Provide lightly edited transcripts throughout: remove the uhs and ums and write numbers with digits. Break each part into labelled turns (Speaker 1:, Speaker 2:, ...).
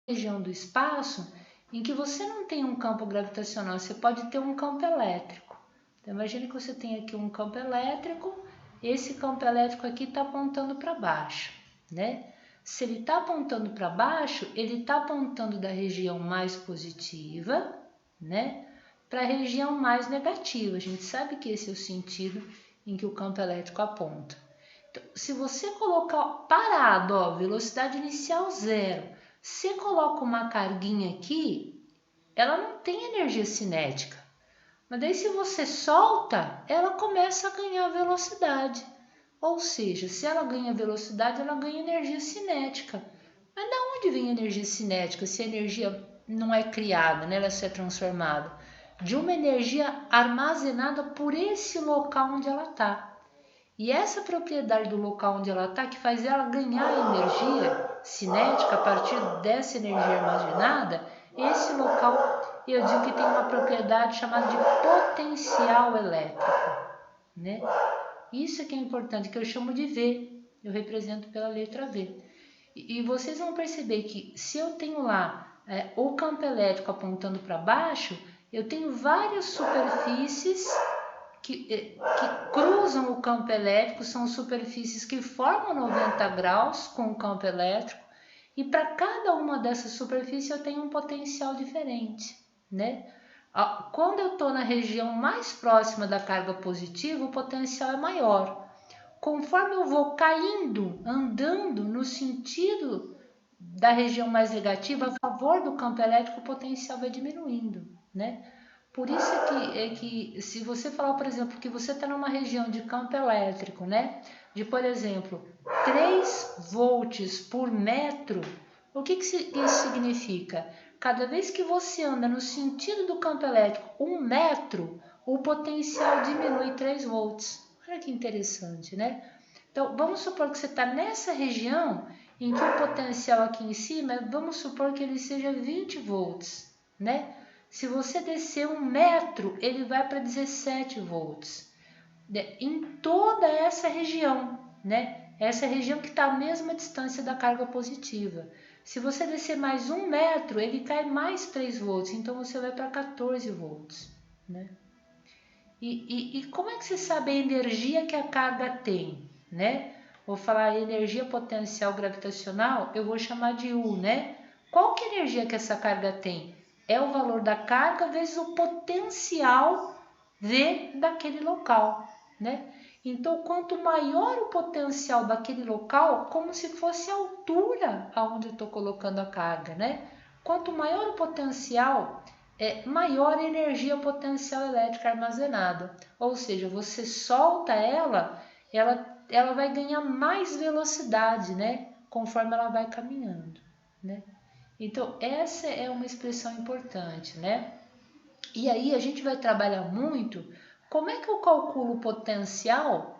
Speaker 1: região do espaço em que você não tem um campo gravitacional, você pode ter um campo elétrico. Então, imagine que você tem aqui um campo elétrico, esse campo elétrico aqui está apontando para baixo, né? Se ele está apontando para baixo, ele está apontando da região mais positiva, né, para a região mais negativa. A gente sabe que esse é o sentido em que o campo elétrico aponta. Então, se você colocar parado, ó, velocidade inicial 0, você coloca uma carguinha aqui, ela não tem energia cinética. Mas daí se você solta, ela começa a ganhar velocidade. Ou seja, se ela ganha velocidade, ela ganha energia cinética. Mas de onde vem a energia cinética se a energia não é criada, né? Ela só é transformada? De uma energia armazenada por esse local onde ela está. E essa propriedade do local onde ela está que faz ela ganhar energia cinética a partir dessa energia armazenada, esse local eu digo que tem uma propriedade chamada de potencial elétrico, né? Isso é que é importante, que eu chamo de V, eu represento pela letra V. E vocês vão perceber que se eu tenho lá o campo elétrico apontando para baixo, eu tenho várias superfícies que cruzam o campo elétrico, são superfícies que formam 90 graus com o campo elétrico, e para cada uma dessas superfícies eu tenho um potencial diferente, né? Quando eu estou na região mais próxima da carga positiva, o potencial é maior. Conforme eu vou caindo, andando no sentido da região mais negativa, a favor do campo elétrico, o potencial vai diminuindo, né? Por isso é que se você falar, por exemplo, que você está numa região de campo elétrico, né? De, por exemplo, 3 volts por metro, o que isso significa? Cada vez que você anda no sentido do campo elétrico 1 metro, o potencial diminui 3 volts. Olha que interessante, né? Então, vamos supor que você está nessa região em que o potencial aqui em cima, vamos supor que ele seja 20 volts, né? Se você descer 1 metro, ele vai para 17 volts. Em toda essa região, né? Essa região que está à mesma distância da carga positiva. Se você descer mais 1 metro, ele cai mais 3 volts, então você vai para 14 volts, né? E como é que você sabe a energia que a carga tem, né? Vou falar energia potencial gravitacional, eu vou chamar de U, né? Qual que é a energia que essa carga tem? É o valor da carga vezes o potencial V daquele local, né? Então, quanto maior o potencial daquele local, como se fosse a altura aonde eu estou colocando a carga, né? Quanto maior o potencial, maior a energia potencial elétrica armazenada. Ou seja, você solta ela vai ganhar mais velocidade, né? Conforme ela vai caminhando, né? Então, essa é uma expressão importante, né? E aí a gente vai trabalhar muito como é que eu calculo o potencial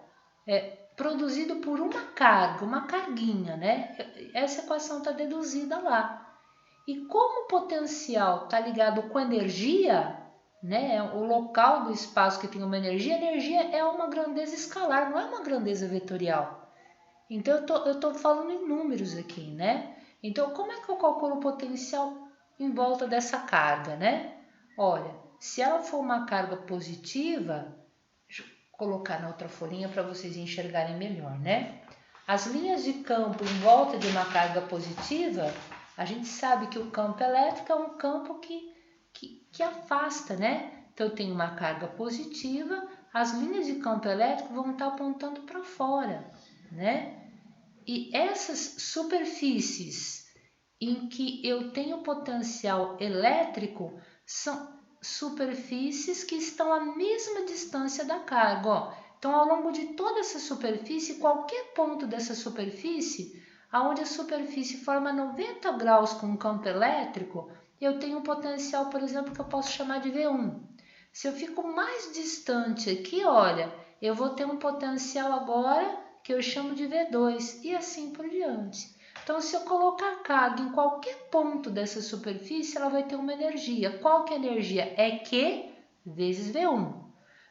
Speaker 1: produzido por uma carga, uma carguinha, né? Essa equação está deduzida lá. E como o potencial está ligado com energia, né? O local do espaço que tem uma energia, a energia é uma grandeza escalar, não é uma grandeza vetorial. Então eu tô falando em números aqui, né? Então como é que eu calculo o potencial em volta dessa carga, né? Olha, se ela for uma carga positiva, deixa eu colocar na outra folhinha para vocês enxergarem melhor, né? As linhas de campo em volta de uma carga positiva, a gente sabe que o campo elétrico é um campo que afasta, né? Então eu tenho uma carga positiva, as linhas de campo elétrico vão estar apontando para fora, né? E essas superfícies em que eu tenho potencial elétrico são superfícies que estão à mesma distância da carga, ó. Então, ao longo de toda essa superfície, qualquer ponto dessa superfície, aonde a superfície forma 90 graus com um campo elétrico, eu tenho um potencial, por exemplo, que eu posso chamar de V1. Se eu fico mais distante aqui, olha, eu vou ter um potencial agora que eu chamo de V2 e assim por diante. Então, se eu colocar carga em qualquer ponto dessa superfície, ela vai ter uma energia. Qual que é a energia? É Q vezes V1.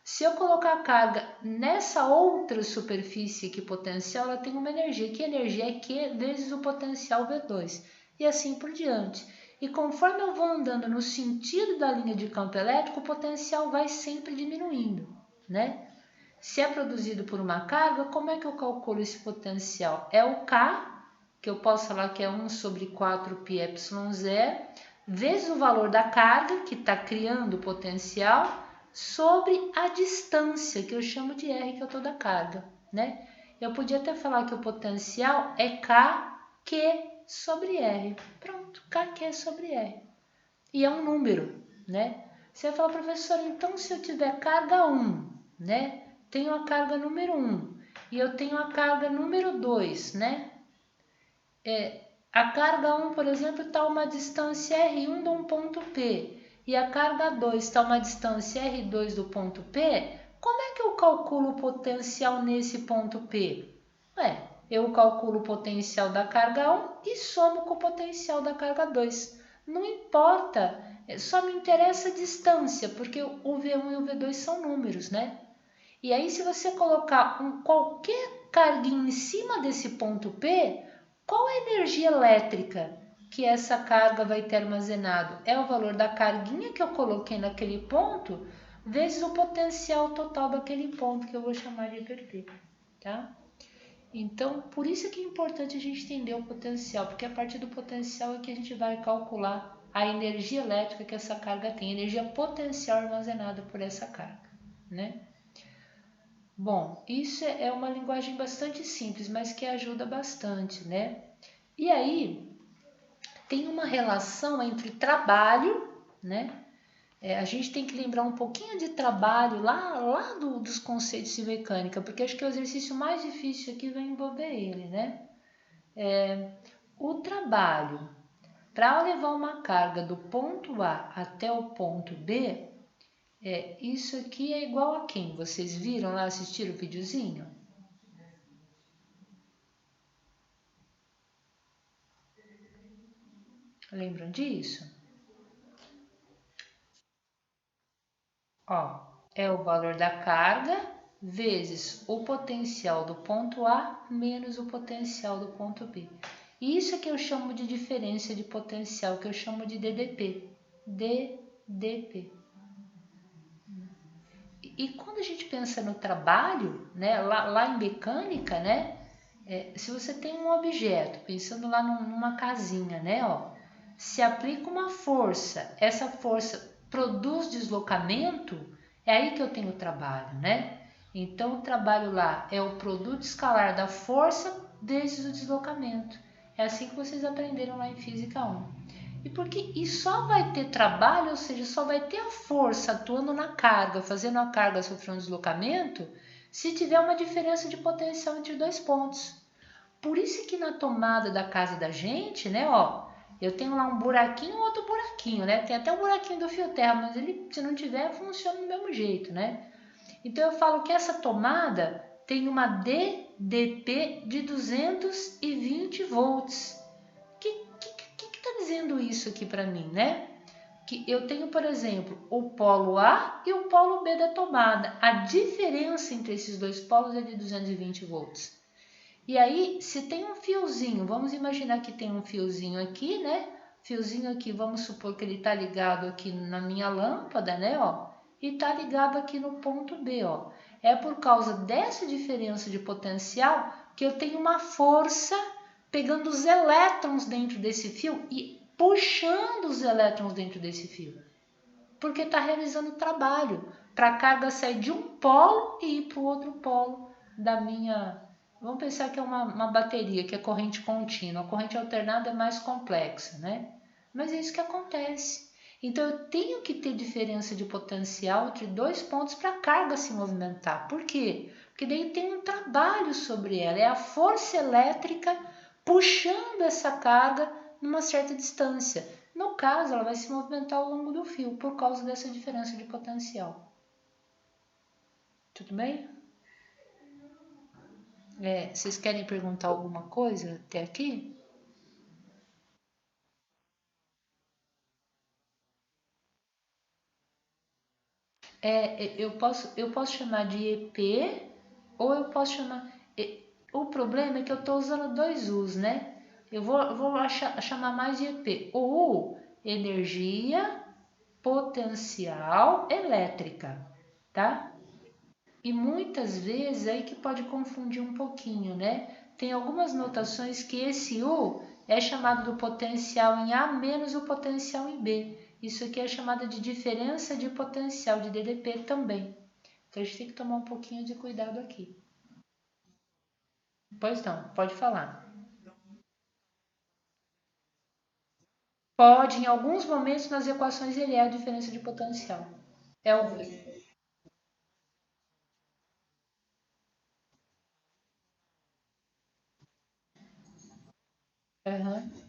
Speaker 1: Se eu colocar carga nessa outra superfície aqui potencial, ela tem uma energia. Que energia é Q vezes o potencial V2. e assim por diante. E conforme eu vou andando no sentido da linha de campo elétrico, o potencial vai sempre diminuindo, né? Se é produzido por uma carga, como é que eu calculo esse potencial? É o K, que eu posso falar que é 1 sobre 4πε0, vezes o valor da carga, que está criando o potencial, sobre a distância, que eu chamo de R, que é toda a carga, né? Eu podia até falar que o potencial é KQ sobre R. Pronto, KQ sobre R. E é um número, né? Você vai falar, professor, então se eu tiver carga 1, né? Tenho a carga número 1 e eu tenho a carga número 2, né? A carga 1, por exemplo, está a uma distância R1 de um ponto P e a carga 2 está a uma distância R2 do ponto P, como é que eu calculo o potencial nesse ponto P? Eu calculo o potencial da carga 1 e somo com o potencial da carga 2. Não importa, só me interessa a distância, porque o V1 e o V2 são números, né? E aí, se você colocar qualquer carguinha em cima desse ponto P, qual é a energia elétrica que essa carga vai ter armazenado? É o valor da carguinha que eu coloquei naquele ponto, vezes o potencial total daquele ponto, que eu vou chamar de VP, tá? Então, por isso que é importante a gente entender o potencial, porque a partir do potencial é que a gente vai calcular a energia elétrica que essa carga tem, a energia potencial armazenada por essa carga, né? Bom, isso é uma linguagem bastante simples, mas que ajuda bastante, né? E aí, tem uma relação entre trabalho, né? A gente tem que lembrar um pouquinho de trabalho lá dos conceitos de mecânica, porque acho que o exercício mais difícil aqui vai envolver ele, né? O trabalho para levar uma carga do ponto A até o ponto B, isso aqui é igual a quem? Vocês viram lá, assistiram o videozinho? Lembram disso? Ó, é o valor da carga vezes o potencial do ponto A menos o potencial do ponto B. Isso que eu chamo de diferença de potencial, que eu chamo de DDP. DDP. E quando a gente pensa no trabalho, né, lá em mecânica, né, se você tem um objeto, pensando lá numa casinha, né, ó, se aplica uma força, essa força produz deslocamento, é aí que eu tenho trabalho, né? Então o trabalho lá é o produto escalar da força vezes o deslocamento. É assim que vocês aprenderam lá em Física 1. E só vai ter trabalho, ou seja, só vai ter a força atuando na carga, fazendo a carga sofrer um deslocamento, se tiver uma diferença de potencial entre dois pontos. Por isso que na tomada da casa da gente, né, ó, eu tenho lá um buraquinho, outro buraquinho, né? Tem até um buraquinho do fio terra, mas ele, se não tiver, funciona do mesmo jeito, né? Então eu falo que essa tomada tem uma DDP de 220 volts. Que está dizendo isso aqui para mim, né? Que eu tenho, por exemplo, o polo A e o polo B da tomada. A diferença entre esses dois polos é de 220 volts. E aí, se tem um fiozinho, vamos imaginar que tem um fiozinho aqui, né? Fiozinho aqui, vamos supor que ele está ligado aqui na minha lâmpada, né? Ó, e está ligado aqui no ponto B, ó. É por causa dessa diferença de potencial que eu tenho uma força pegando os elétrons dentro desse fio e puxando os elétrons dentro desse fio. Porque está realizando trabalho para a carga sair de um polo e ir para o outro polo da minha... Vamos pensar que é uma bateria, que é corrente contínua. A corrente alternada é mais complexa, né? Mas é isso que acontece. Então, eu tenho que ter diferença de potencial entre dois pontos para a carga se movimentar. Por quê? Porque daí tem um trabalho sobre ela. É a força elétrica puxando essa carga numa certa distância. No caso, ela vai se movimentar ao longo do fio por causa dessa diferença de potencial. Tudo bem? Vocês querem perguntar alguma coisa até aqui? Eu posso chamar de EP ou eu posso chamar... O problema é que eu estou usando dois U's, né? Eu vou chamar mais de EP. Ou energia potencial elétrica, tá? E muitas vezes aí que pode confundir um pouquinho, né? Tem algumas notações que esse U é chamado do potencial em A menos o potencial em B. Isso aqui é chamado de diferença de potencial de DDP também. Então a gente tem que tomar um pouquinho de cuidado aqui. Pois não, pode falar. Pode, em alguns momentos nas equações ele é a diferença de potencial. É o. Uhum.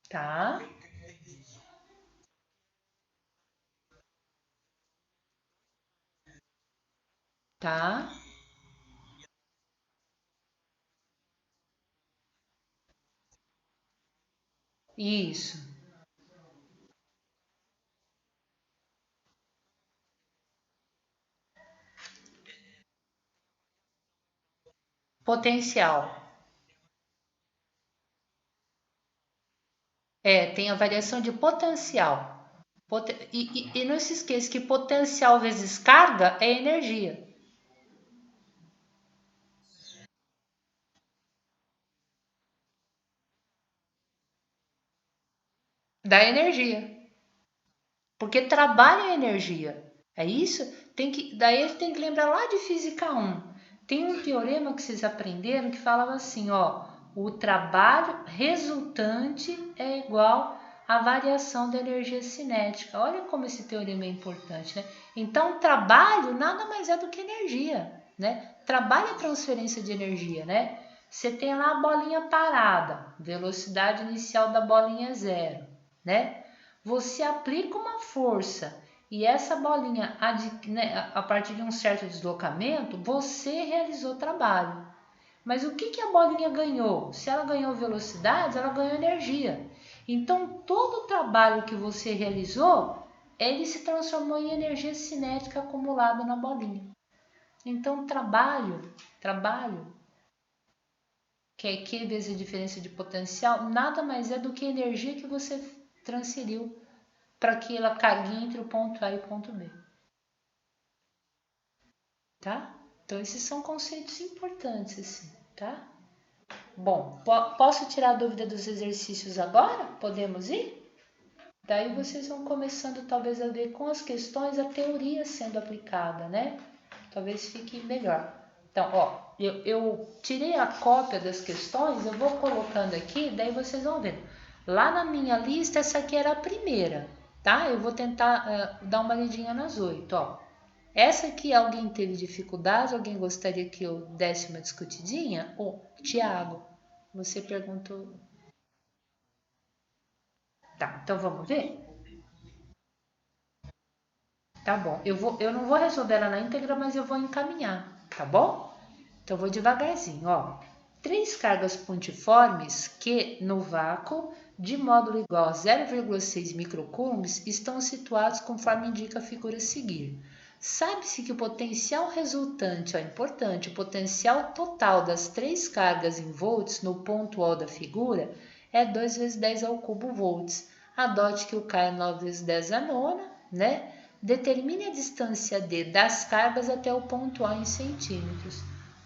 Speaker 1: Tá, tá. Isso. Potencial. É, tem a variação de potencial. E não se esqueça que potencial vezes carga é energia. Dá energia. Porque trabalho é energia. É isso? Daí a gente tem que lembrar lá de Física 1. Tem um teorema que vocês aprenderam que falava assim, ó, o trabalho resultante é igual à variação da energia cinética. Olha como esse teorema é importante, né? Então, trabalho nada mais é do que energia, né? Trabalho é transferência de energia, né? Você tem lá a bolinha parada, velocidade inicial da bolinha é zero, né? Você aplica uma força e essa bolinha, né, a partir de um certo deslocamento, você realizou trabalho. Mas o que, que a bolinha ganhou? Se ela ganhou velocidade, ela ganhou energia. Então, todo o trabalho que você realizou, ele se transformou em energia cinética acumulada na bolinha. Então, trabalho, que é Q vezes a diferença de potencial, nada mais é do que a energia que você transferiu para aquela carguinha entre o ponto A e o ponto B, tá? Então esses são conceitos importantes, assim, tá? Bom, posso tirar a dúvida dos exercícios agora? Podemos ir? Daí vocês vão começando talvez a ver com as questões a teoria sendo aplicada, né? Talvez fique melhor. Então, ó, eu tirei a cópia das questões, eu vou colocando aqui, daí vocês vão vendo. Lá na minha lista, essa aqui era a primeira, tá? Eu vou tentar dar uma lidinha nas 8, ó. Essa aqui alguém teve dificuldade? Alguém gostaria que eu desse uma discutidinha? Ô, Tiago, você perguntou. Tá, então vamos ver? Tá bom. Eu não vou resolver ela na íntegra, mas eu vou encaminhar, tá bom? Então, eu vou devagarzinho, ó. Três cargas pontiformes que, no vácuo, de módulo igual a 0,6 microcoulombs, estão situados conforme indica a figura a seguir. Sabe-se que o potencial resultante, ó, importante, o potencial total das três cargas em volts no ponto O da figura é 2 vezes 10 ao cubo volts. Adote que o K é 9 vezes 10 a nona, né? Determine a distância D das cargas até o ponto A em centímetros.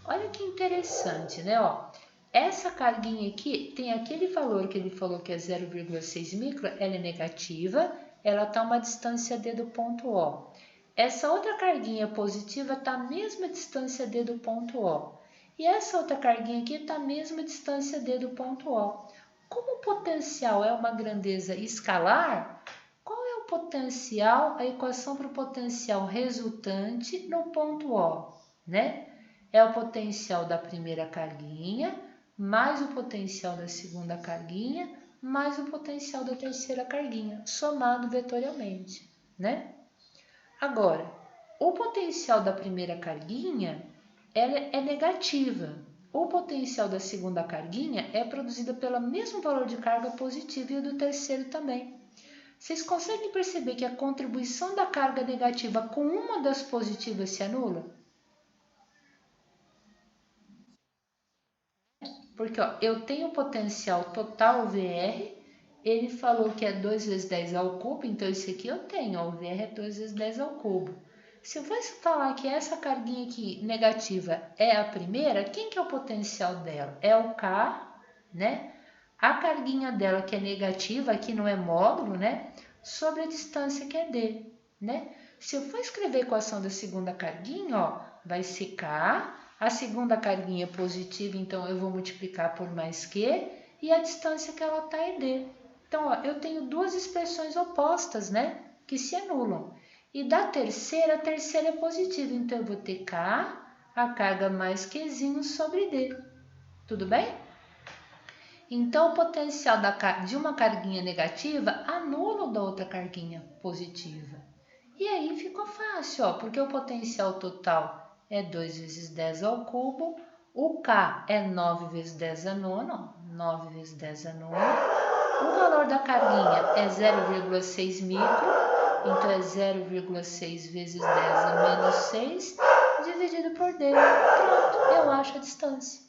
Speaker 1: Olha que interessante, né? Ó, essa carguinha aqui tem aquele valor que ele falou que é 0,6 micro, ela é negativa, ela está a uma distância D do ponto O. Essa outra carguinha positiva está a mesma distância D do ponto O. E essa outra carguinha aqui está a mesma distância D do ponto O. Como o potencial é uma grandeza escalar, qual é o potencial, a equação para o potencial resultante no ponto O, né? É o potencial da primeira carguinha, mais o potencial da segunda carguinha, mais o potencial da terceira carguinha, somado vetorialmente, né? Agora, o potencial da primeira carguinha ela é negativa. O potencial da segunda carguinha é produzida pelo mesmo valor de carga positiva e o do terceiro também. Vocês conseguem perceber que a contribuição da carga negativa com uma das positivas se anula? Porque ó, eu tenho potencial total VR, ele falou que é 2 vezes 10 ao cubo, então esse aqui eu tenho, ó, o VR é 2 vezes 10 ao cubo. Se eu fosse falar que essa carguinha aqui negativa é a primeira, quem que é o potencial dela? É o K, né? A carguinha dela que é negativa, aqui não é módulo, né? Sobre a distância que é D, né? Se eu for escrever a equação da segunda carguinha, ó, vai ser K, a segunda carguinha é positiva, então eu vou multiplicar por mais Q, e a distância que ela está é D. Então, ó, eu tenho duas expressões opostas, né? Que se anulam. E da terceira, a terceira é positiva, então eu vou ter K, a carga mais Qzinho sobre D. Tudo bem? Então, o potencial de uma carguinha negativa anula o da outra carguinha positiva. E aí ficou fácil, ó, porque o potencial total é 2 vezes 10 ao cubo, o K é 9 vezes 10 a nona, ó, 9 vezes 10 a nona. O valor da carguinha é 0,6 micro, então é 0,6 vezes 10 a menos 6, dividido por D. Pronto, eu acho a distância.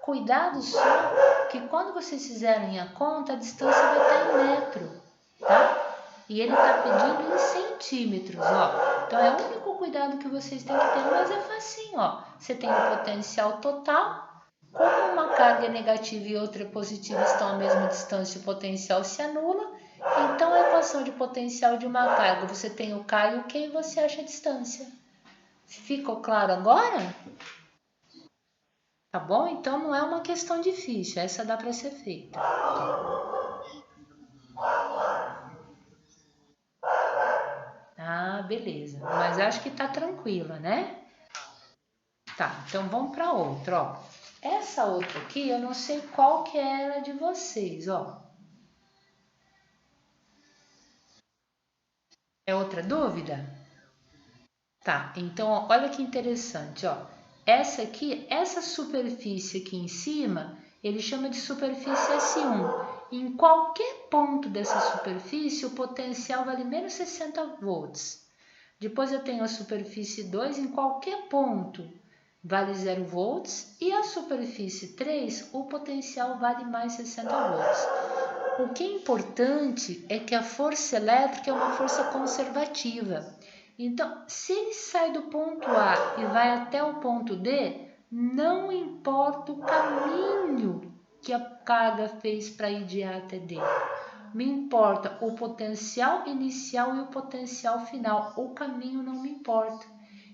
Speaker 1: Cuidado só que quando vocês fizerem a conta, a distância vai estar em metro, tá? E ele está pedindo em centímetros, ó. Então é o único cuidado que vocês têm que ter, mas é facinho, ó. Você tem o potencial total, como uma carga negativa e outra positiva estão à mesma distância, o potencial se anula. Então a equação de potencial de uma carga, você tem o K e o Q e você acha a distância. Ficou claro agora? Tá bom? Então não é uma questão difícil, essa dá para ser feita. Ah, beleza. Mas acho que tá tranquila, né? Tá, então vamos para outra, ó. Essa outra aqui, eu não sei qual que é ela de vocês, ó. É outra dúvida? Tá, então ó, olha que interessante, ó. Essa aqui, essa superfície aqui em cima, ele chama de superfície S1. Em qualquer ponto dessa superfície, o potencial vale menos 60 volts. Depois eu tenho a superfície 2, em qualquer ponto vale 0 volts. E a superfície 3, o potencial vale mais 60 volts. O que é importante é que a força elétrica é uma força conservativa. Então, se ele sai do ponto A e vai até o ponto D, não importa o caminho que a carga fez para ir de A até D. Me importa o potencial inicial e o potencial final. O caminho não me importa.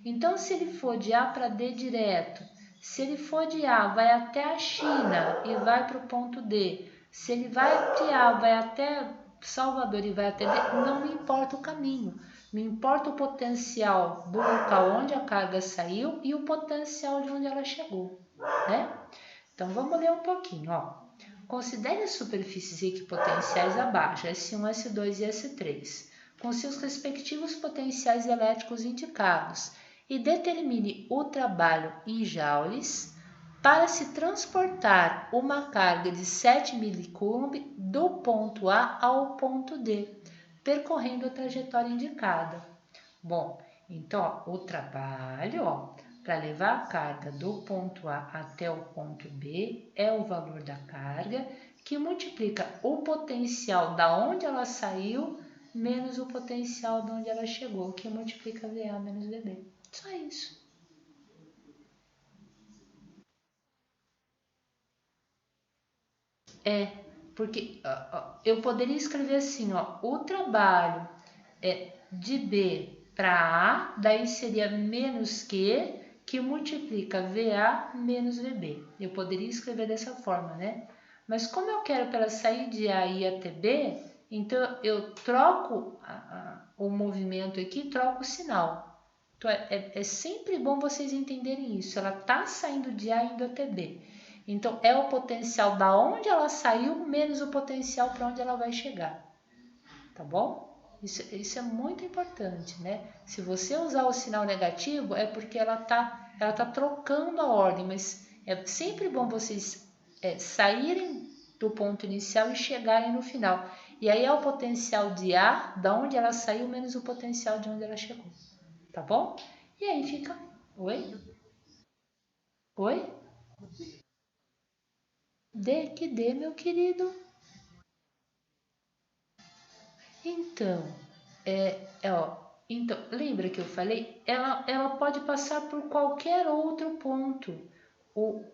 Speaker 1: Então, se ele for de A para D direto, se ele for de A, vai até a China e vai para o ponto D. Se ele vai de A, vai até Salvador e vai até D, não me importa o caminho. Me importa o potencial do local onde a carga saiu e o potencial de onde ela chegou, né? Então, vamos ler um pouquinho, ó. Considere as superfícies equipotenciais abaixo, S1, S2 e S3, com seus respectivos potenciais elétricos indicados e determine o trabalho em joules para se transportar uma carga de 7 milicoulomb do ponto A ao ponto D, percorrendo a trajetória indicada. Bom, então ó, o trabalho para levar a carga do ponto A até o ponto B é o valor da carga que multiplica o potencial da onde ela saiu menos o potencial de onde ela chegou, que multiplica VA menos VB. Só isso. Porque eu poderia escrever assim, ó, o trabalho é de B para A, daí seria menos Q, que multiplica VA menos VB. Eu poderia escrever dessa forma, né? Mas como eu quero para ela sair de A e ir até B, então eu troco o movimento aqui, troco o sinal. Então é sempre bom vocês entenderem isso. Ela está saindo de A e indo até B. Então, é o potencial da onde ela saiu menos o potencial para onde ela vai chegar. Tá bom? Isso é muito importante, né? Se você usar o sinal negativo, é porque ela tá trocando a ordem, mas é sempre bom vocês saírem do ponto inicial e chegarem no final. E aí é o potencial de A, da onde ela saiu, menos o potencial de onde ela chegou. Tá bom? E aí fica... Oi? Oi? D que D, meu querido? Então, ó, então, lembra que eu falei? Ela pode passar por qualquer outro ponto.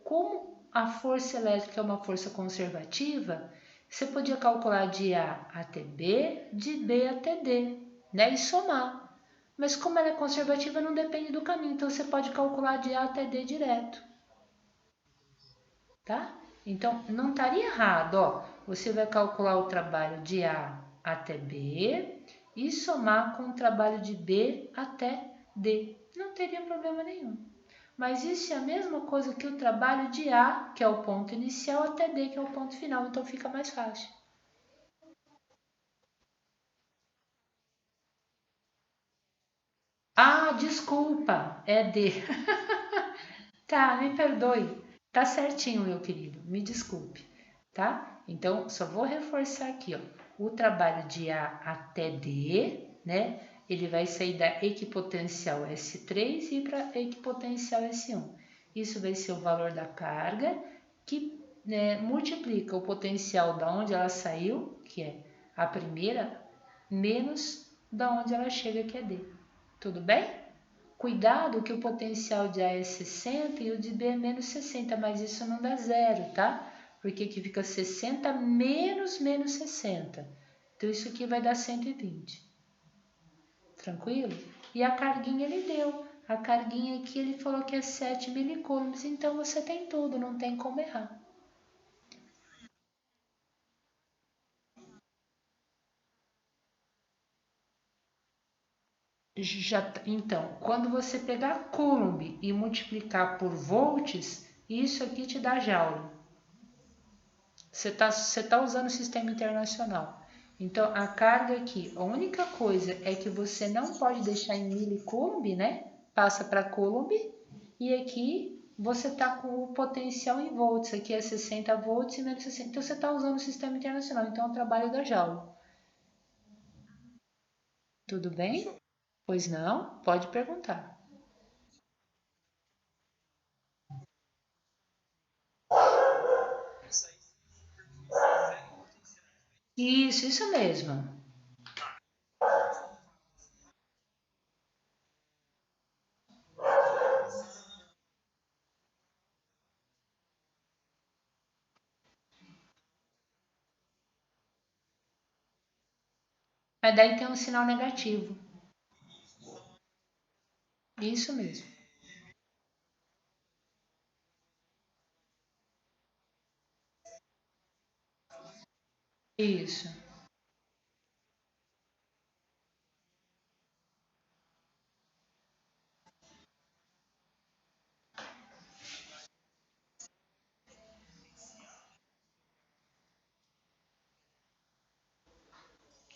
Speaker 1: Como a força elétrica é uma força conservativa, você podia calcular de A até B, de B até D, né? E somar. Mas como ela é conservativa, não depende do caminho, então você pode calcular de A até D direto, tá? Então, não estaria errado, ó. Você vai calcular o trabalho de A até B e somar com o trabalho de B até D. Não teria problema nenhum. Mas isso é a mesma coisa que o trabalho de A, que é o ponto inicial, até D, que é o ponto final. Então, fica mais fácil. Ah, desculpa, é D. Tá, me perdoe. Tá certinho, meu querido. Me desculpe, tá? Então, só vou reforçar aqui, ó. O trabalho de A até D, né? Ele vai sair da equipotencial S3 e ir para equipotencial S1. Isso vai ser o valor da carga que, né, multiplica o potencial da onde ela saiu, que é a primeira, menos da onde ela chega, que é D. Tudo bem? Cuidado que o potencial de A é 60 e o de B é menos 60, mas isso não dá zero, tá? Porque aqui fica 60 menos menos 60. Então isso aqui vai dar 120. Tranquilo? E a carguinha ele deu. A carguinha aqui ele falou que é 7 milicoulombs, então você tem tudo, não tem como errar. Então, quando você pegar coulomb e multiplicar por volts, isso aqui te dá joule. Você tá usando o sistema internacional. Então, a carga aqui, a única coisa é que você não pode deixar em milicoulomb, né? Passa para coulomb. E aqui você tá com o potencial em volts. Aqui é 60 volts e menos 60. Então, você está usando o sistema internacional. Então, é o trabalho da Joule. Tudo bem? Pois não? Pode perguntar. Isso mesmo. Mas daí tem um sinal negativo. Isso mesmo. Isso.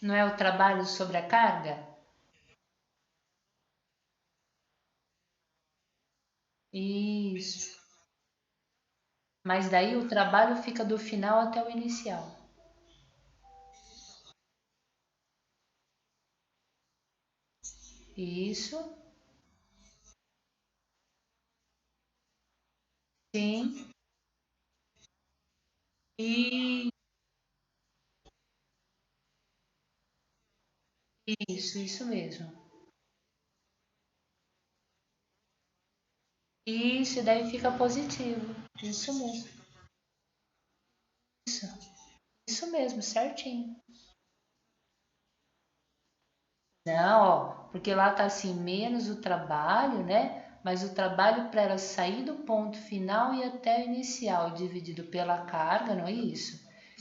Speaker 1: Não é o trabalho sobre a carga? Isso. Mas daí o trabalho fica do final até o inicial. Isso, sim, e isso mesmo. Isso, e daí fica positivo. Isso mesmo. Isso, isso mesmo, certinho. Não, ó, porque lá tá assim, menos o trabalho, né? Mas o trabalho para ela sair do ponto final e até o inicial, dividido pela carga, não é isso?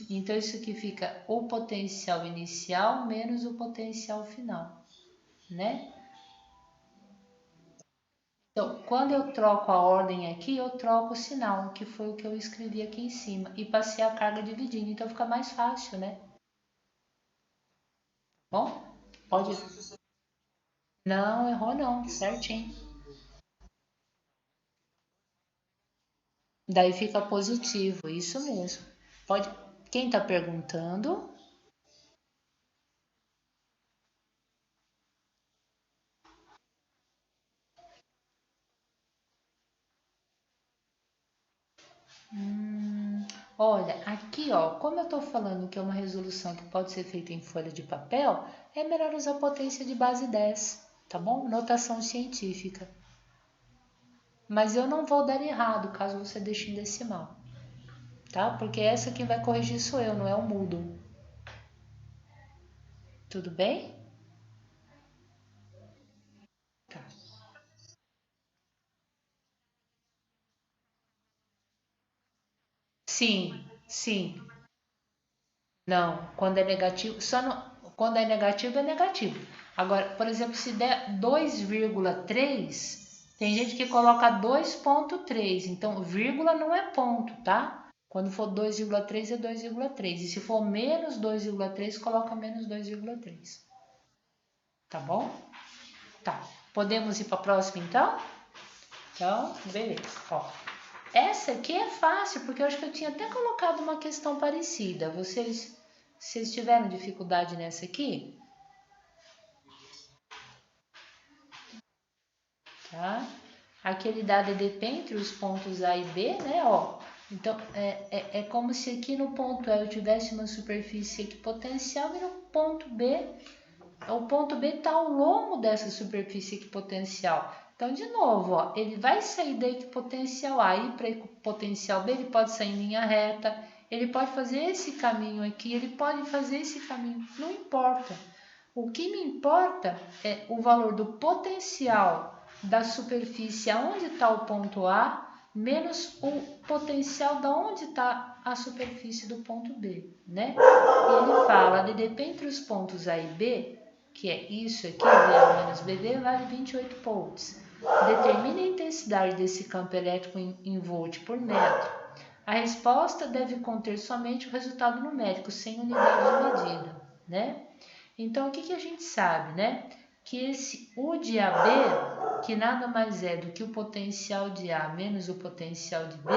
Speaker 1: Então, isso aqui fica o potencial inicial menos o potencial final, né? Então, quando eu troco a ordem aqui, eu troco o sinal, que foi o que eu escrevi aqui em cima, e passei a carga dividindo, então fica mais fácil, né? Bom, pode. Não, errou não, certinho. Daí fica positivo, isso mesmo. Pode. Quem está perguntando? Olha, aqui ó, como eu estou falando que é uma resolução que pode ser feita em folha de papel, é melhor usar potência de base 10, tá bom? Notação científica. Mas eu não vou dar errado caso você deixe em decimal, tá? Porque essa que vai corrigir sou eu, não é o Moodle. Tudo bem? Tá. Sim, sim. Não, quando é negativo, quando é negativo é negativo. Agora, por exemplo, se der 2,3, tem gente que coloca 2,3, então vírgula não é ponto, tá? Quando for 2,3 é 2,3. E se for menos 2,3, coloca menos 2,3. Tá bom? Tá. Podemos ir para a próxima então? Então, beleza. Ó, essa aqui é fácil, porque eu acho que eu tinha até colocado uma questão parecida. Vocês tiveram dificuldade nessa aqui? Tá? Aquele dado EDP entre os pontos A e B, né? Ó, então, é como se aqui no ponto E eu tivesse uma superfície equipotencial e no ponto B, o ponto B está ao longo dessa superfície equipotencial. Então, de novo, ó, ele vai sair da equipotencial A e para a equipotencial B, ele pode sair em linha reta, ele pode fazer esse caminho aqui, ele pode fazer esse caminho, não importa. O que me importa é o valor do potencial da superfície aonde está o ponto A, menos o potencial da onde está a superfície do ponto B, né? E ele fala, DDP entre os pontos A e B, que é isso aqui, VA menos BD, vale 28 volts. Determine a intensidade desse campo elétrico em volt por metro. A resposta deve conter somente o resultado numérico, sem unidade de medida, né? Então, o que a gente sabe, né? Que esse U de AB, que nada mais é do que o potencial de A menos o potencial de B,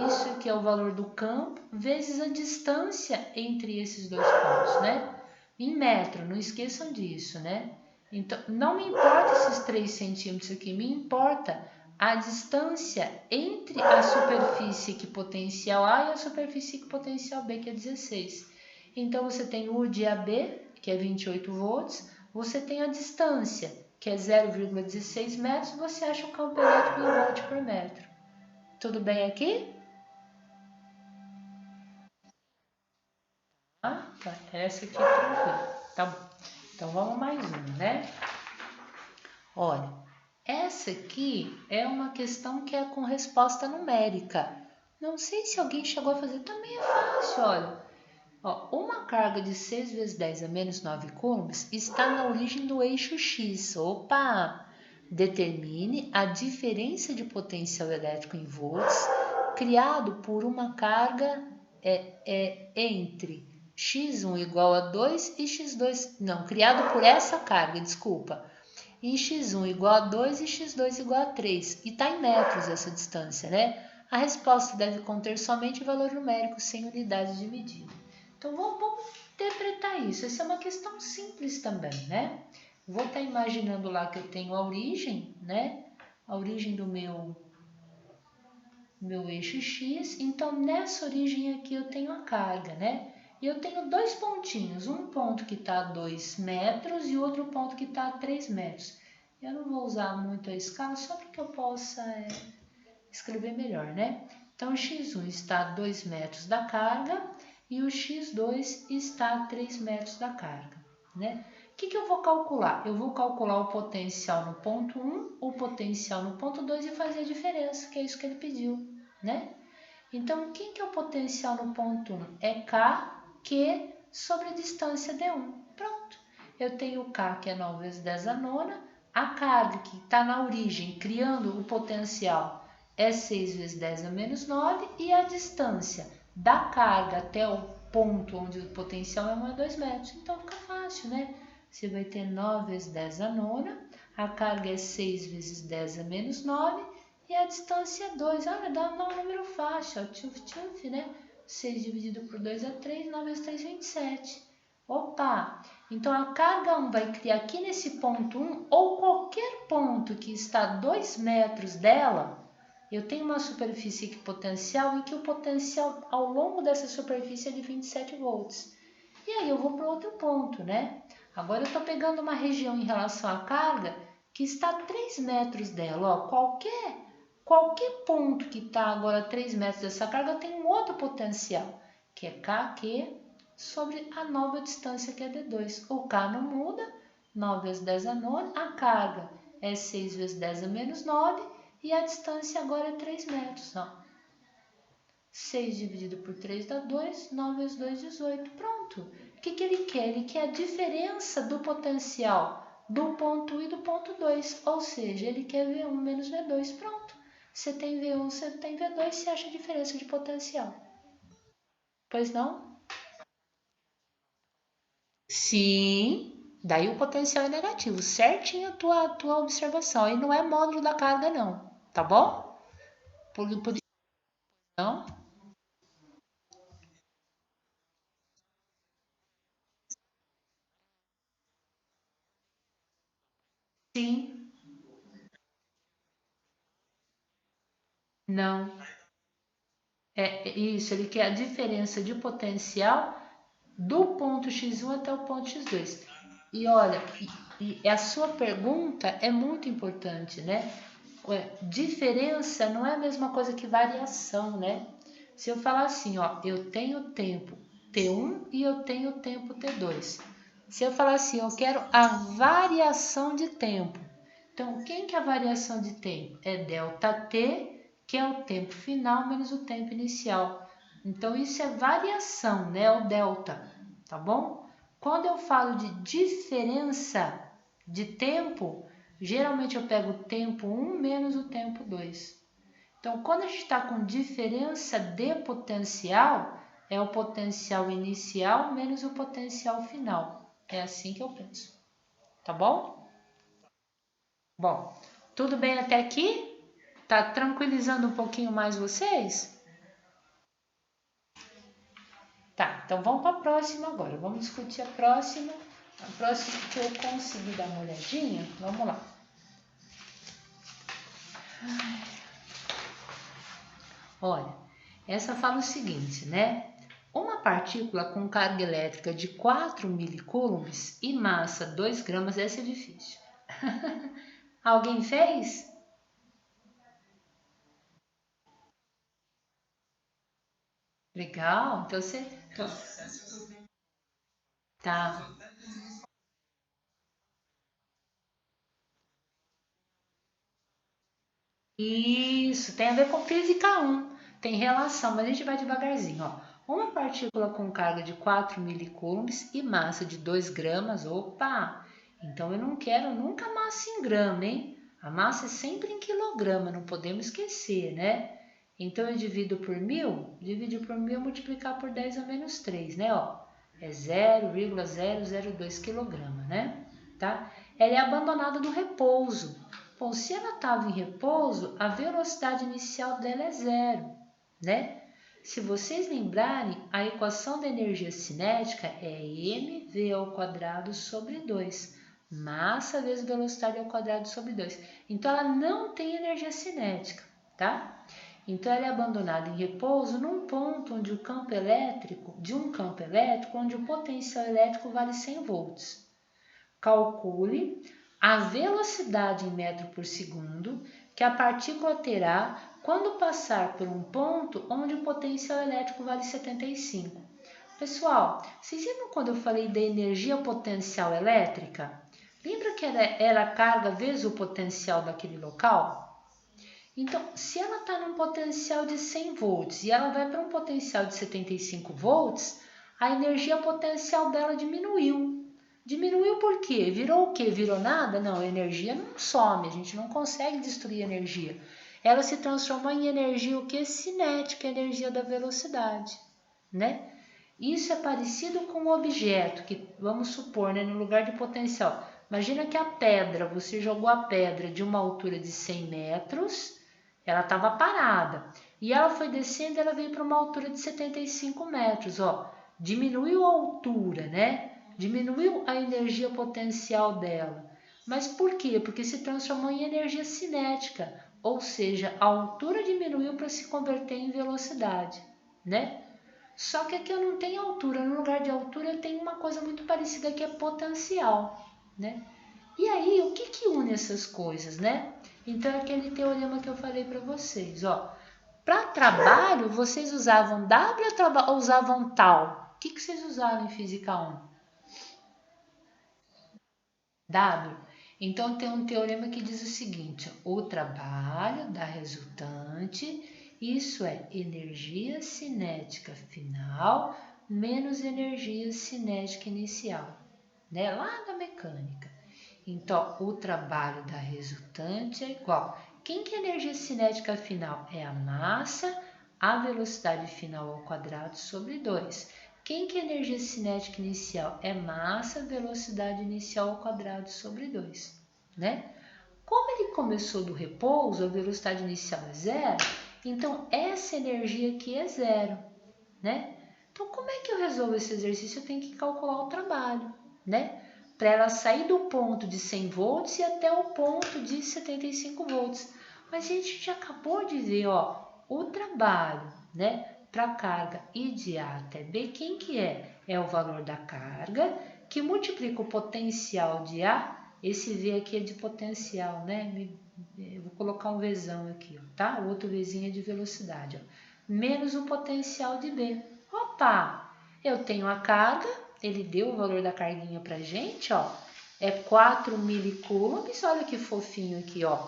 Speaker 1: isso aqui é o valor do campo vezes a distância entre esses dois pontos, né? Em metro, não esqueçam disso, né? Então, não me importa esses 3 centímetros aqui, me importa a distância entre a superfície equipotencial A e a superfície equipotencial B, que é 16. Então, você tem o U de AB, que é 28 volts, você tem a distância, que é 0,16 metros, você acha o campo elétrico em volt por metro. Tudo bem aqui? Ah, tá. Essa aqui é tranquila. Tá bom. Então, vamos mais uma, né? Olha, essa aqui é uma questão que é com resposta numérica. Não sei se alguém chegou a fazer, também é fácil, olha. Ó, uma carga de 6 vezes 10 a menos 9 coulombs está na origem do eixo X. Opa! Determine a diferença de potencial elétrico em volts criado por uma carga entre x1 igual a 2 e x2... Não, criado por essa carga, desculpa. E x1 igual a 2 e x2 igual a 3. E está em metros essa distância, né? A resposta deve conter somente valor numérico sem unidade de medida. Então, vamos interpretar isso. Essa é uma questão simples também, né? Vou estar imaginando lá que eu tenho a origem, né? A origem do meu eixo X. Então, nessa origem aqui eu tenho a carga, né? E eu tenho dois pontinhos. Um ponto que está a 2 metros e outro ponto que está a 3 metros. Eu não vou usar muito a escala, só para que eu possa escrever melhor, né? Então, o x1 está a 2 metros da carga e o x2 está a 3 metros da carga, né? O que eu vou calcular? Eu vou calcular o potencial no ponto 1, o potencial no ponto 2 e fazer a diferença, que é isso que ele pediu, né? Então, quem que é o potencial no ponto 1? É K, Q sobre a distância D1. Pronto. Eu tenho K, que é 9 vezes 10 a nona, a carga que está na origem, criando o potencial, é 6 vezes 10 a menos 9, e a distância da carga até o ponto onde o potencial é 1 a 2 metros. Então, fica fácil, né? Você vai ter 9 vezes 10 a nona, a carga é 6 vezes 10 a menos 9, e a distância é 2. Olha, dá um número fácil, ó, tchuf, tchuf, né? 6 dividido por 2 é 3, 9 vezes 3, 27. Opa! Então a carga 1 vai criar aqui nesse ponto 1, ou qualquer ponto que está a 2 metros dela, eu tenho uma superfície equipotencial em que o potencial ao longo dessa superfície é de 27 volts. E aí eu vou para outro ponto, né? Agora eu estou pegando uma região em relação à carga que está a 3 metros dela. Ó, qualquer ponto que está agora a 3 metros dessa carga tem um outro potencial, que é Kq sobre a nova distância que é D2. O K não muda, 9 vezes 10 a nona, a carga é 6 vezes 10 a menos 9 e a distância agora é 3 metros. Ó. 6 dividido por 3 dá 2, 9 vezes 2, 18. Pronto. O que ele quer? Ele quer a diferença do potencial do ponto 1 e do ponto 2, ou seja, ele quer V1 menos V2. Pronto. Você tem V1, você tem V2, você acha a diferença de potencial. Pois não? Sim, daí o potencial é negativo. Certinho a tua observação. E não é módulo da carga, não. Tá bom? Por não? Sim, não. É isso, ele quer a diferença de potencial do ponto x1 até o ponto x2. E olha, e a sua pergunta é muito importante, né? Diferença não é a mesma coisa que variação, né? Se eu falar assim, ó, eu tenho tempo T1 e eu tenho tempo T2. Se eu falar assim, eu quero a variação de tempo. Então, quem que é a variação de tempo? É ΔT, que é o tempo final menos o tempo inicial. Então, isso é variação, né? O delta, tá bom? Quando eu falo de diferença de tempo, geralmente eu pego o tempo 1 menos o tempo 2. Então, quando a gente está com diferença de potencial, é o potencial inicial menos o potencial final. É assim que eu penso. Tá bom? Bom, tudo bem até aqui? Tá tranquilizando um pouquinho mais vocês? Tá, então vamos para a próxima agora. Vamos discutir a próxima. A próxima que eu consegui dar uma olhadinha. Vamos lá. Olha, essa fala o seguinte, né? Uma partícula com carga elétrica de 4 milicoulombs e massa 2 gramas, essa é difícil. Alguém fez? Legal, então você... Tá. Isso, tem a ver com física 1. Tem relação, mas a gente vai devagarzinho. Ó. Uma partícula com carga de 4 milicoulombs e massa de 2 gramas, opa! Então eu não quero nunca massa em grama, hein? A massa é sempre em quilograma, não podemos esquecer, né? Então eu divido por 1000, dividir por 1000 multiplicar por 10 a menos 3, né? Ó, é 0,002 quilograma, né? Tá? Ela é abandonada no repouso. Bom, se ela estava em repouso, a velocidade inicial dela é zero, né? Se vocês lembrarem, a equação da energia cinética é mv ao quadrado sobre 2. Massa vezes velocidade ao quadrado sobre 2. Então, ela não tem energia cinética, tá? Então, ela é abandonada em repouso num ponto onde o campo elétrico, onde o potencial elétrico vale 100 volts. Calcule a velocidade em metro por segundo que a partícula terá quando passar por um ponto onde o potencial elétrico vale 75. Pessoal, vocês lembram quando eu falei da energia potencial elétrica? Lembra que era a carga vezes o potencial daquele local? Então, se ela está num potencial de 100 volts e ela vai para um potencial de 75 volts, a energia potencial dela diminuiu. Diminuiu por quê? Virou o quê? Virou nada? Não, a energia não some, a gente não consegue destruir energia. Ela se transformou em energia o quê? Cinética, energia da velocidade, né? Isso é parecido com um objeto que, vamos supor, né, no lugar de potencial. Imagina que a pedra, você jogou a pedra de uma altura de 100 metros Ela estava parada. E ela foi descendo, ela veio para uma altura de 75 metros, ó. Diminuiu a altura, né? Diminuiu a energia potencial dela. Mas por quê? Porque se transformou em energia cinética, ou seja, a altura diminuiu para se converter em velocidade, né? Só que aqui eu não tenho altura, no lugar de altura eu tenho uma coisa muito parecida que é potencial, né? E aí, o que que une essas coisas, né? Então, é aquele teorema que eu falei para vocês, ó. Para trabalho, vocês usavam W ou usavam tal? O que que vocês usaram em Física 1? W. Então, tem um teorema que diz o seguinte: o trabalho da resultante, isso é energia cinética final menos energia cinética inicial, né? Lá da mecânica. Então, o trabalho da resultante é igual. Quem que é a energia cinética final? É a massa, a velocidade final ao quadrado sobre 2. Quem que é a energia cinética inicial? É massa, velocidade inicial ao quadrado sobre 2, né? Como ele começou do repouso, a velocidade inicial é zero, então essa energia aqui é zero, né? Então, como é que eu resolvo esse exercício? Eu tenho que calcular o trabalho, né? Para ela sair do ponto de 100 volts e até o ponto de 75 volts. Mas a gente já acabou de ver, ó, o trabalho, né? Para carga I de A até B, quem que é? É o valor da carga que multiplica o potencial de A. Esse V aqui é de potencial, né? Eu vou colocar um Vzão aqui, ó, tá? O outro Vzinho é de velocidade, ó. Menos o potencial de B. Opa! Eu tenho a carga, ele deu o valor da carguinha pra gente, ó. É 4 milicoulombs, olha que fofinho aqui, ó.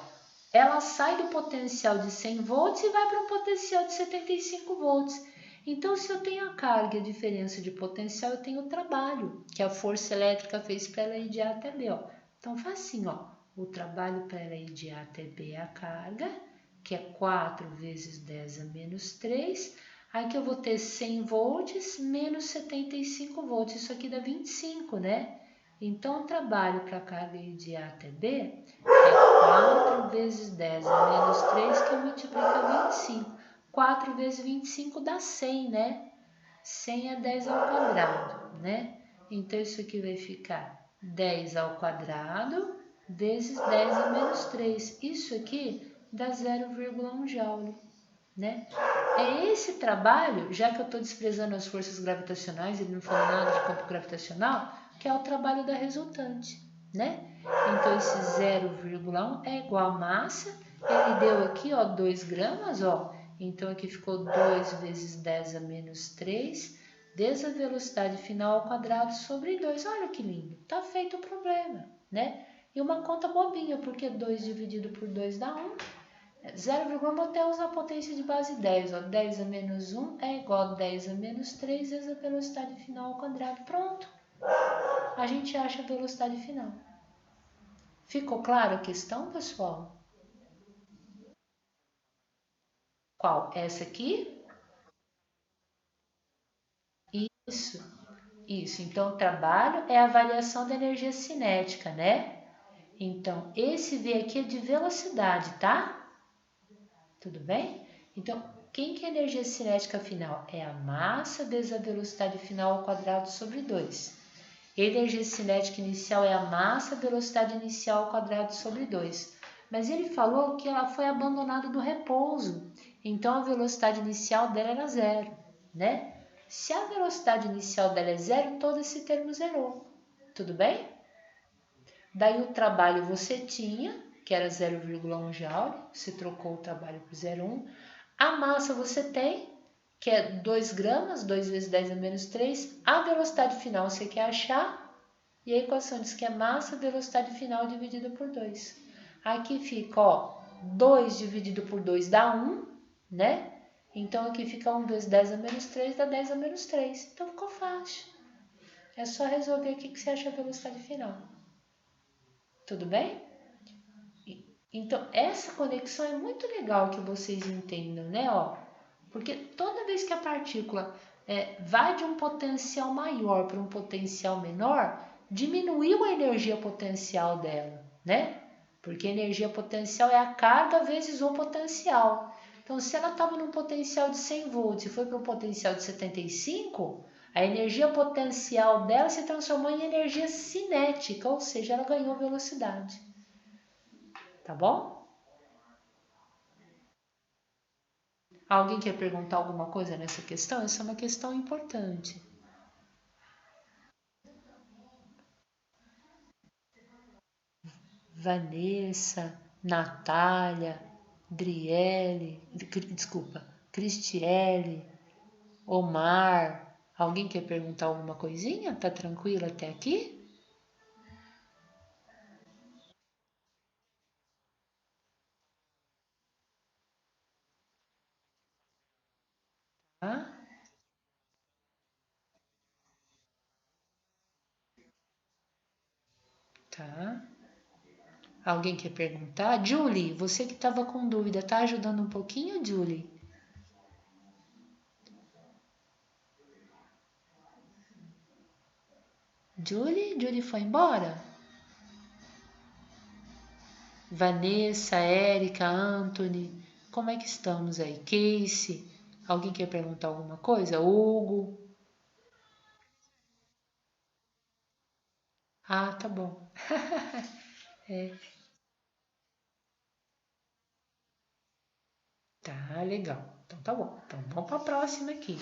Speaker 1: Ela sai do potencial de 100 volts e vai para um potencial de 75 volts. Então, se eu tenho a carga e a diferença de potencial, eu tenho o trabalho que a força elétrica fez para ela ir de A até B, ó. Então, facinho, ó. O trabalho para ela ir de A até B é a carga, que é 4 vezes 10 a menos 3. Aqui eu vou ter 100 volts menos 75 volts. Isso aqui dá 25, né? Então, o trabalho para a carga de A até B é 4 vezes 10 a menos 3, que multiplica 25. 4 vezes 25 dá 100, né? 100 é 10 ao quadrado, né? Então, isso aqui vai ficar 10 ao quadrado vezes 10 a menos 3. Isso aqui dá 0,1 joule, né? É esse trabalho, já que eu estou desprezando as forças gravitacionais, ele não falou nada de campo gravitacional, que é o trabalho da resultante, né? Então, esse 0,1 é igual a massa, ele deu aqui, ó, 2 gramas, ó. Então, aqui ficou 2 vezes 10 a menos 3, vezes a velocidade final ao quadrado sobre 2. Olha que lindo, tá feito o problema, né? E uma conta bobinha, porque 2 dividido por 2 dá 1. 0,1 até usar a potência de base 10. Ó. 10 a menos 1 é igual a 10 a menos 3 vezes a velocidade final ao quadrado. Pronto. A gente acha a velocidade final. Ficou claro a questão, pessoal? Qual? Essa aqui? Isso. Isso. Então, o trabalho é a variação da energia cinética, né? Então, esse V aqui é de velocidade, tá? Tudo bem? Então, quem que é a energia cinética final? É a massa vezes a velocidade final ao quadrado sobre 2. A energia cinética inicial é a massa, velocidade inicial ao quadrado sobre 2. Mas ele falou que ela foi abandonada do repouso, então a velocidade inicial dela era zero, né? Se a velocidade inicial dela é zero, todo esse termo zerou. Tudo bem? Daí o trabalho você tinha, que era 0,1 joule, você trocou o trabalho por 0,1. A massa você tem, que é 2 gramas, 2 vezes 10 a menos 3. A velocidade final você quer achar, e a equação diz que é massa, velocidade final dividida por 2. Aqui fica, ó, 2 dividido por 2 dá 1, né? Então, aqui fica 1 vezes 10 a menos 3, dá 10 a menos 3. Então, ficou fácil. É só resolver aqui que você acha a velocidade final. Tudo bem? Então, essa conexão é muito legal que vocês entendam, né? Ó, porque toda vez que a partícula vai de um potencial maior para um potencial menor, diminuiu a energia potencial dela, né? Porque energia potencial é a carga vezes o potencial. Então, se ela estava num potencial de 100 volts e foi para um potencial de 75, a energia potencial dela se transformou em energia cinética, ou seja, ela ganhou velocidade. Tá bom? Alguém quer perguntar alguma coisa nessa questão? Essa é uma questão importante. Vanessa, Natália, Cristiele, Omar. Alguém quer perguntar alguma coisinha? Tá tranquilo até aqui? Tá? Tá. Alguém quer perguntar? Julie, você que estava com dúvida, tá ajudando um pouquinho, Julie? Julie foi embora? Vanessa, Érica, Anthony, como é que estamos aí? Casey, alguém quer perguntar alguma coisa? Hugo? Ah, tá bom. É, tá legal. Então tá bom. Então vamos para a próxima aqui.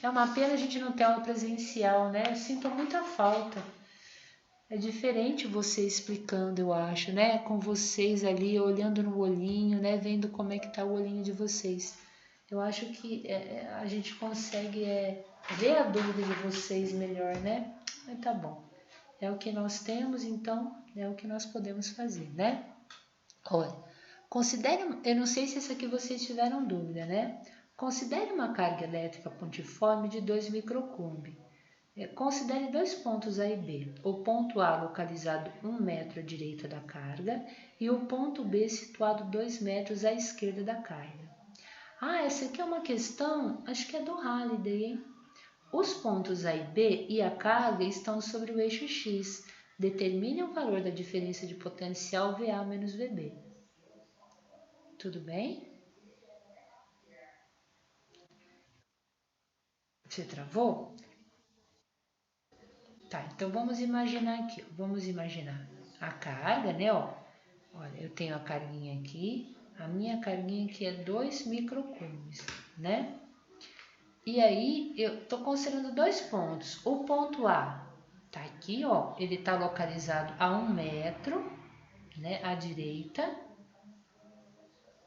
Speaker 1: É uma pena a gente não ter aula presencial, né? Eu sinto muita falta. É diferente você explicando, eu acho, né? Com vocês ali, olhando no olhinho, né? Vendo como é que tá o olhinho de vocês. Eu acho que a gente consegue ver a dúvida de vocês melhor, né? Mas tá bom. É o que nós temos, então é o que nós podemos fazer, né? Olha, considere, eu não sei se isso aqui vocês tiveram dúvida, né? Considere uma carga elétrica pontiforme de 2 microcoulomb. Considere dois pontos A e B. O ponto A localizado 1 metro à direita da carga e o ponto B situado 2 metros à esquerda da carga. Ah, essa aqui é uma questão, acho que é do Halliday, hein? Os pontos A e B e a carga estão sobre o eixo X. Determine o valor da diferença de potencial VA menos VB. Tudo bem? Você travou? Tá, então vamos imaginar aqui. Vamos imaginar a carga, né? Ó, olha, eu tenho a carguinha aqui. A minha carguinha aqui é 2 microcoulombs, né? E aí, eu tô considerando dois pontos. O ponto A tá aqui, ó. Ele tá localizado a 1 metro, né? À direita.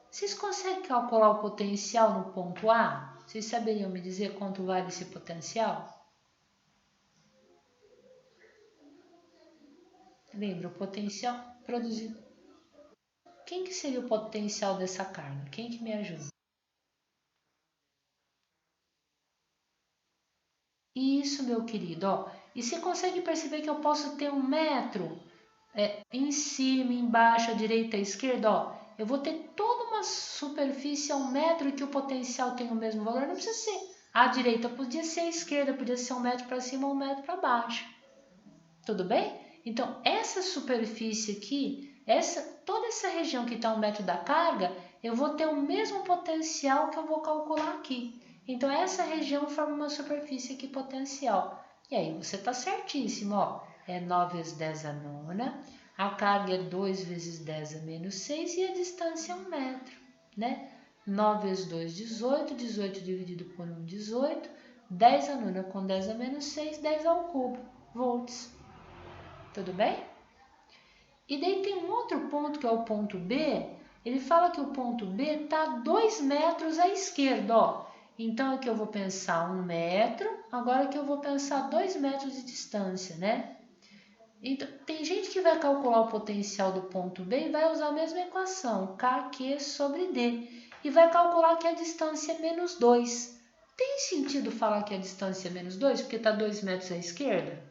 Speaker 1: Vocês conseguem calcular o potencial no ponto A? Vocês saberiam me dizer quanto vale esse potencial? Lembra, o potencial produzido. Quem que seria o potencial dessa carga? Quem que me ajuda? Isso, meu querido, ó. E você consegue perceber que eu posso ter 1 metro em cima, embaixo, à direita, à esquerda, ó. Eu vou ter toda uma superfície a 1 metro e que o potencial tem o mesmo valor. Não precisa ser à direita, podia ser à esquerda, podia ser 1 metro para cima, 1 metro para baixo. Tudo bem? Então, essa superfície aqui, toda essa região que está 1 metro da carga, eu vou ter o mesmo potencial que eu vou calcular aqui. Então, essa região forma uma superfície aqui potencial. E aí, você está certíssimo, ó. É 9 vezes 10 a nona, a carga é 2 vezes 10 a menos 6 e a distância é 1 metro, né? 9 vezes 2, 18, 18 dividido por 1, 18, 10 a nona com 10 a menos 6, 10 ao cubo, volts. Tudo bem? E daí tem um outro ponto que é o ponto B. Ele fala que o ponto B está a 2 metros à esquerda, ó. Então aqui eu vou pensar 1 metro, agora aqui eu vou pensar 2 metros de distância, né? Então, tem gente que vai calcular o potencial do ponto B e vai usar a mesma equação, KQ sobre D, e vai calcular que a distância é menos 2. Tem sentido falar que a distância é menos 2, porque está 2 metros à esquerda?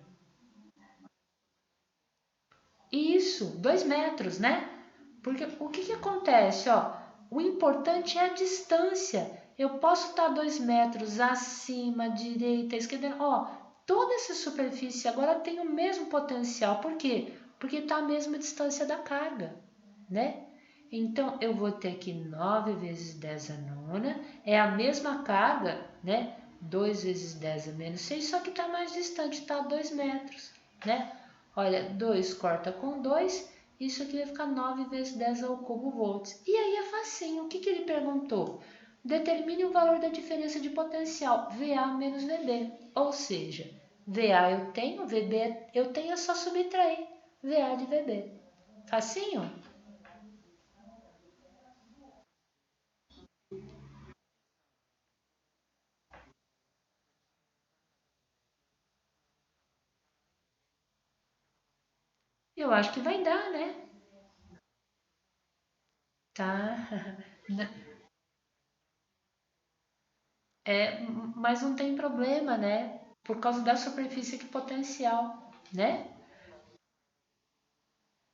Speaker 1: Isso, 2 metros, né? Porque o que acontece, ó? O importante é a distância. Eu posso estar 2 metros acima, direita, esquerda, ó. toda essa superfície agora tem o mesmo potencial. Por quê? Porque está a mesma distância da carga, né? Então, eu vou ter aqui 9 vezes 10 a nona, é a mesma carga, né? 2 vezes 10 a menos 6, só que está mais distante, está a 2 metros, né? Olha, 2 corta com 2, isso aqui vai ficar 9 vezes 10 ao cubo volts. E aí é facinho, o que ele perguntou? Determine o valor da diferença de potencial, VA menos VB. Ou seja, VA eu tenho, VB eu tenho, é só subtrair VA de VB. Facinho? Eu acho que vai dar, né? Tá. É, mas não tem problema, né? Por causa da superfície equipotencial, né?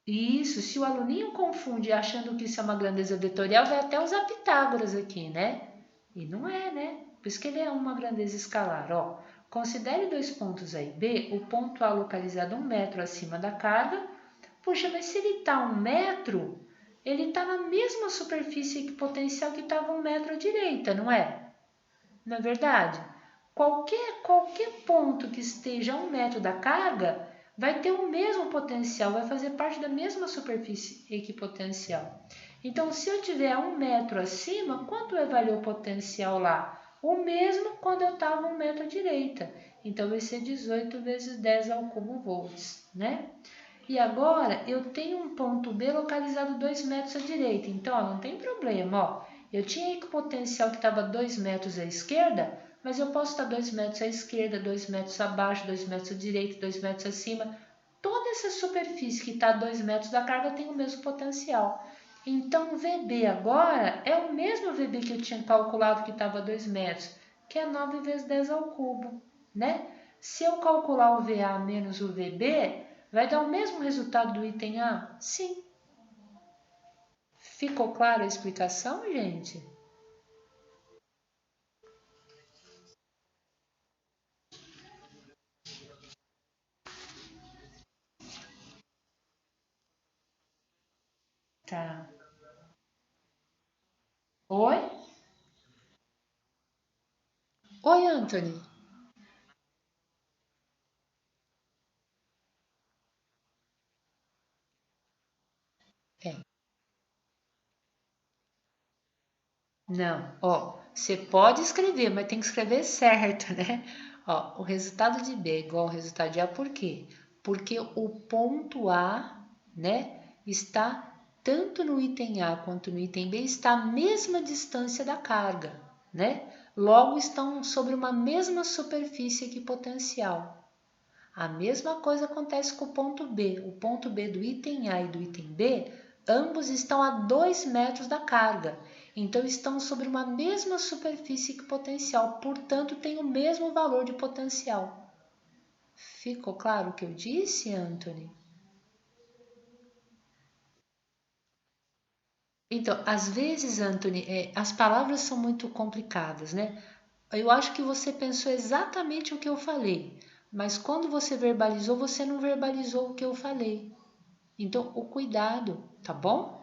Speaker 1: Isso, se o aluninho confunde achando que isso é uma grandeza vetorial, vai até usar Pitágoras aqui, né? E não é, né? Por isso que ele é uma grandeza escalar. Ó, considere dois pontos A e B, o ponto A localizado 1 metro acima da carga. Puxa, mas se ele está 1 metro, ele está na mesma superfície equipotencial que estava 1 metro à direita, não é? Não é verdade? Qualquer ponto que esteja a 1 metro da carga vai ter o mesmo potencial, vai fazer parte da mesma superfície equipotencial. Então, se eu tiver a 1 metro acima, quanto valeu o potencial lá? O mesmo quando eu estava 1 metro à direita. Então, vai ser 18 vezes 10 ao cubo volts, né? E agora eu tenho um ponto B localizado 2 metros à direita. Então, ó, não tem problema. Ó. Eu tinha aí que o potencial que estava 2 metros à esquerda, mas eu posso estar 2 metros à esquerda, 2 metros abaixo, 2 metros à direita, 2 metros acima. Toda essa superfície que está a 2 metros da carga tem o mesmo potencial. Então, o VB agora é o mesmo VB que eu tinha calculado que estava a 2 metros, que é 9 vezes 10 ao cubo, né? Se eu calcular o VA menos o VB, vai dar o mesmo resultado do item A? Sim. Ficou clara a explicação, gente? Tá. Oi? Oi, Anthony. É. Não, ó, você pode escrever, mas tem que escrever certo, né? Ó, o resultado de B é igual ao resultado de A, por quê? Porque o ponto A, né, está tanto no item A quanto no item B, está à mesma distância da carga, né? Logo estão sobre uma mesma superfície equipotencial. A mesma coisa acontece com o ponto B. O ponto B do item A e do item B, ambos estão a 2 metros da carga. Então, estão sobre uma mesma superfície equipotencial, portanto, têm o mesmo valor de potencial. Ficou claro o que eu disse, Anthony? Então, às vezes, Anthony, as palavras são muito complicadas, né? Eu acho que você pensou exatamente o que eu falei, mas quando você verbalizou, você não verbalizou o que eu falei. Então, o cuidado, tá bom?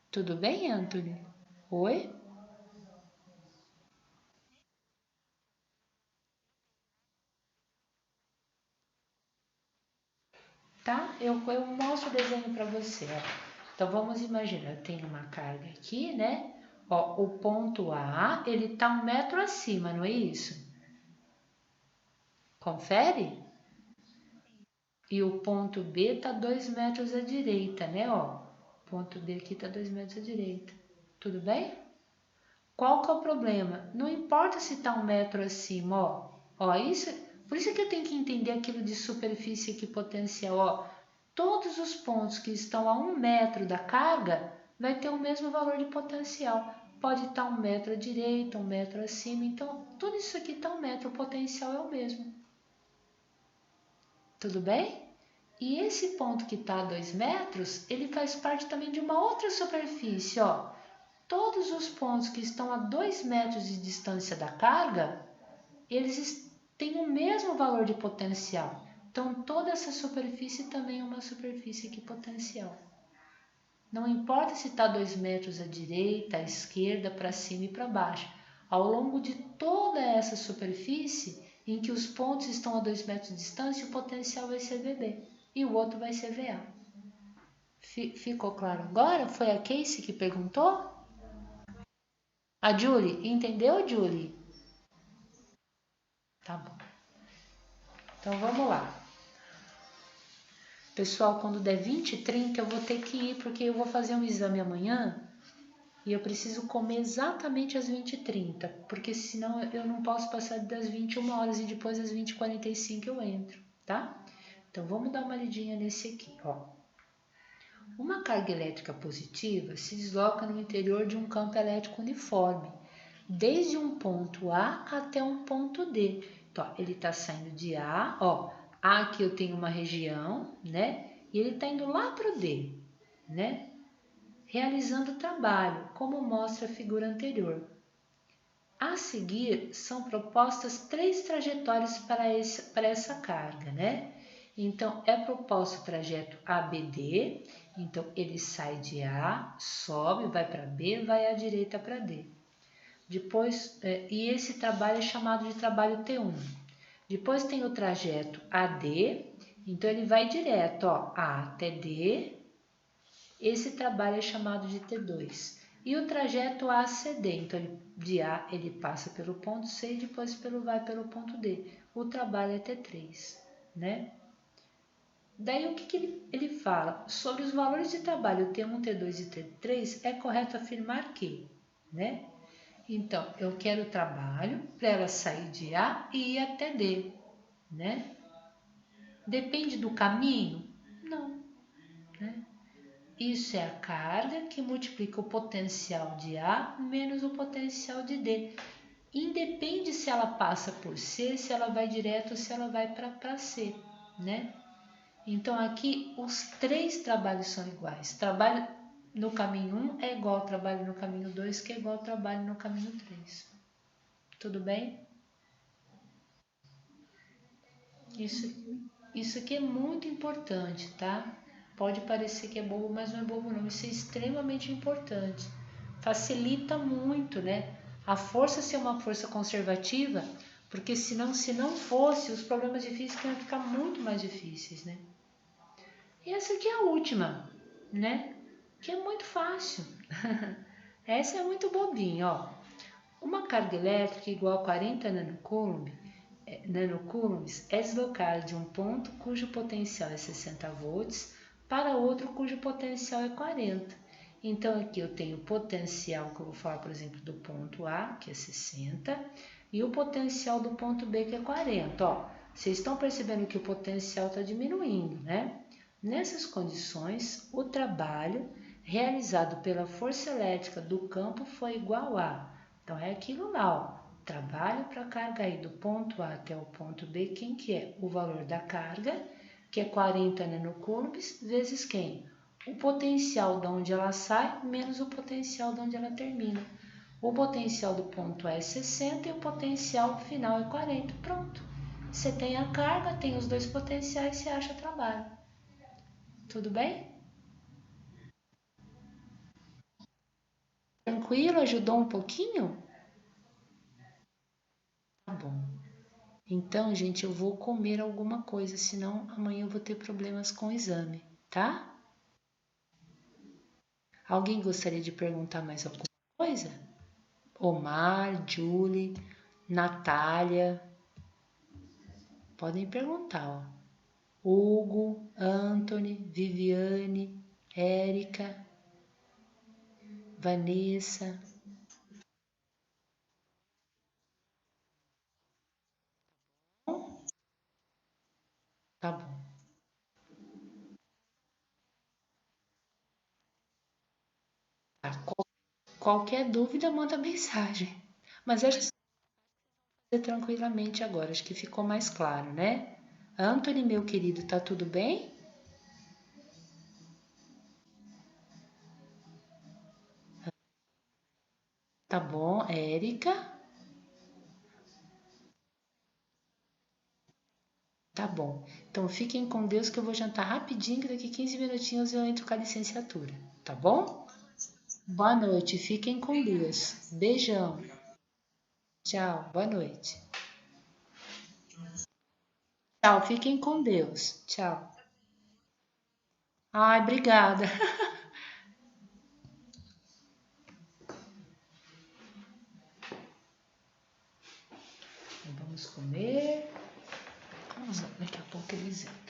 Speaker 1: Tudo bem, Anthony? Oi? Tá? Eu mostro o desenho para você. Ó. Então, vamos imaginar, eu tenho uma carga aqui, né? Ó, o ponto A, ele tá 1 metro acima, não é isso? Confere? E o ponto B tá 2 metros à direita, né? Ó, o ponto B aqui tá 2 metros à direita. Tudo bem? Qual que é o problema? Não importa se está 1 metro acima, ó. Ó, isso, por isso que eu tenho que entender aquilo de superfície equipotencial, ó. Todos os pontos que estão a 1 metro da carga vai ter o mesmo valor de potencial. Pode estar 1 metro à direita, 1 metro acima, então tudo isso aqui está 1 metro, o potencial é o mesmo. Tudo bem? E esse ponto que está a 2 metros, ele faz parte também de uma outra superfície, ó. Todos os pontos que estão a 2 metros de distância da carga, eles tem o mesmo valor de potencial. Então, toda essa superfície também é uma superfície aqui potencial. Não importa se está 2 metros à direita, à esquerda, para cima e para baixo. Ao longo de toda essa superfície, em que os pontos estão a 2 metros de distância, o potencial vai ser VB e o outro vai ser VA. Ficou claro agora? Foi a Casey que perguntou? A Julie, entendeu, Julie? Tá bom. Então vamos lá. Pessoal, quando der 20h30 eu vou ter que ir porque eu vou fazer um exame amanhã e eu preciso comer exatamente às 20h30, porque senão eu não posso passar das 21 horas e depois às 20h45 eu entro, tá? Então vamos dar uma lidinha nesse aqui, ó. Uma carga elétrica positiva se desloca no interior de um campo elétrico uniforme, desde um ponto A até um ponto D. Então, ele está saindo de A, ó, aqui eu tenho uma região, né? E ele está indo lá para o D, né? Realizando o trabalho, como mostra a figura anterior. A seguir, são propostas 3 trajetórias para essa carga, né? Então, é proposto o trajeto ABD, então ele sai de A, sobe, vai para B, vai à direita para D. Depois, e esse trabalho é chamado de trabalho T1. Depois tem o trajeto AD, então ele vai direto, ó, A até D. Esse trabalho é chamado de T2. E o trajeto ACD, então de A ele passa pelo ponto C e depois vai pelo ponto D. O trabalho é T3, né? Daí o que ele fala? Sobre os valores de trabalho T1, T2 e T3, é correto afirmar que, né? Então, eu quero trabalho para ela sair de A e ir até D, né? Depende do caminho? Não, né? Isso é a carga que multiplica o potencial de A menos o potencial de D. Independe se ela passa por C, se ela vai direto ou se ela vai para C, né? Então, aqui os 3 trabalhos são iguais. Trabalho no caminho 1 é igual ao trabalho no caminho 2, que é igual ao trabalho no caminho 3. Tudo bem? Isso aqui é muito importante, tá? Pode parecer que é bobo, mas não é bobo não. Isso é extremamente importante. Facilita muito, né? A força ser uma força conservativa, porque senão, se não fosse, os problemas de física iam ficar muito mais difíceis, né? E essa aqui é a última, né? Que é muito fácil. Essa é muito bobinha, ó. Uma carga elétrica igual a 40 nanocoulombs é deslocada de um ponto cujo potencial é 60 volts para outro cujo potencial é 40. Então, aqui eu tenho o potencial, que eu vou falar, por exemplo, do ponto A, que é 60, e o potencial do ponto B, que é 40. Ó, vocês estão percebendo que o potencial está diminuindo, né? Nessas condições, o trabalho realizado pela força elétrica do campo foi igual a... Então, é aquilo lá, ó. Trabalho para a carga aí do ponto A até o ponto B, quem que é? O valor da carga, que é 40 nanocoulombs, vezes quem? O potencial de onde ela sai, menos o potencial de onde ela termina. O potencial do ponto A é 60 e o potencial final é 40. Pronto. Você tem a carga, tem os 2 potenciais, você acha trabalho. Tudo bem? Tranquilo? Ajudou um pouquinho? Tá bom. Então, gente, eu vou comer alguma coisa, senão amanhã eu vou ter problemas com o exame, tá? Alguém gostaria de perguntar mais alguma coisa? Omar, Julie, Natália, podem perguntar, ó. Hugo, Anthony, Viviane, Érica, Vanessa. Tá bom. Tá. Qualquer dúvida, manda mensagem. Mas acho que você vai fazer tranquilamente agora. Acho que ficou mais claro, né? Anthony, meu querido, tá tudo bem? Tá bom. Érica? Tá bom. Então fiquem com Deus que eu vou jantar rapidinho, que daqui 15 minutinhos eu entro com a licenciatura. Tá bom? Boa noite. Fiquem com Deus. Beijão. Tchau. Boa noite. Tchau. Fiquem com Deus. Tchau. Ai, obrigada. Vamos comer. Daqui a pouco eles entram.